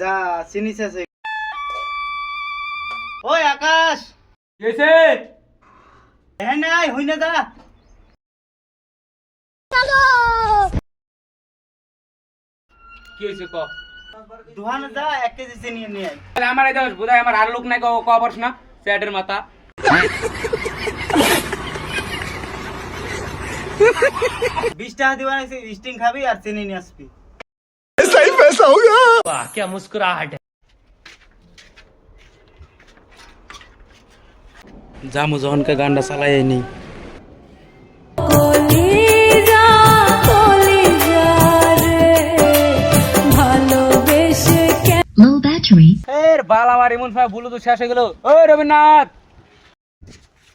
যা চিনি শেষে। ওই আকাশ কেছে হ্যাঁ নাই হই না যা কি হইছে ক দোকানে যা 1 কেজি চিনি নিয়ে আয়। তাহলে আমার এই দাও বুঝাই আমার আর লোক নাই ক পারছ না স্যাটের মাথা 20 টাকা দিবা না স্টিং খাবি আর চিনি নিয়ে আসবি। सही पैसा होगा। वाह क्या मुस्कुराहट है। জামু যখনকে গানটা চালাই নি Low battery. এর বাল আমার এমন ভাবে ব্লুটুথ শেষ হয়ে গেল। ওই রবীন্দ্রনাথ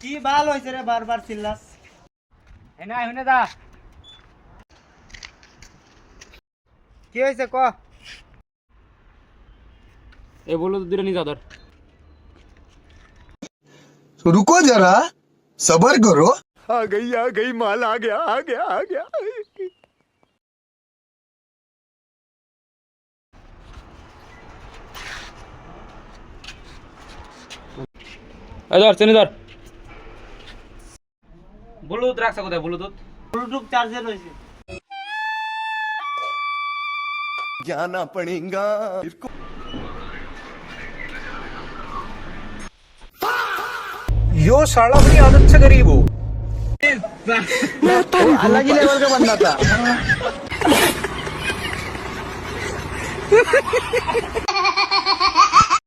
কি ভাল হইছে রে বারবার চিল্লাস। হ্যাঁ নাই হইনা দা কি হইছে ক এই ব্লুটুথ দিলে নি যা ধর तो रुको जरा सबर करो। आ गई माल आ गया। এই ধর চিনি ধর ব্লুটুথ রাখছ কোথায় ব্লুটুথ ব্লুটুথ চার্জার হইছে। जाना पड़ेगा। यो साला अपनी आदत से गरीब हो। अलग ही लेवल का बंदा था।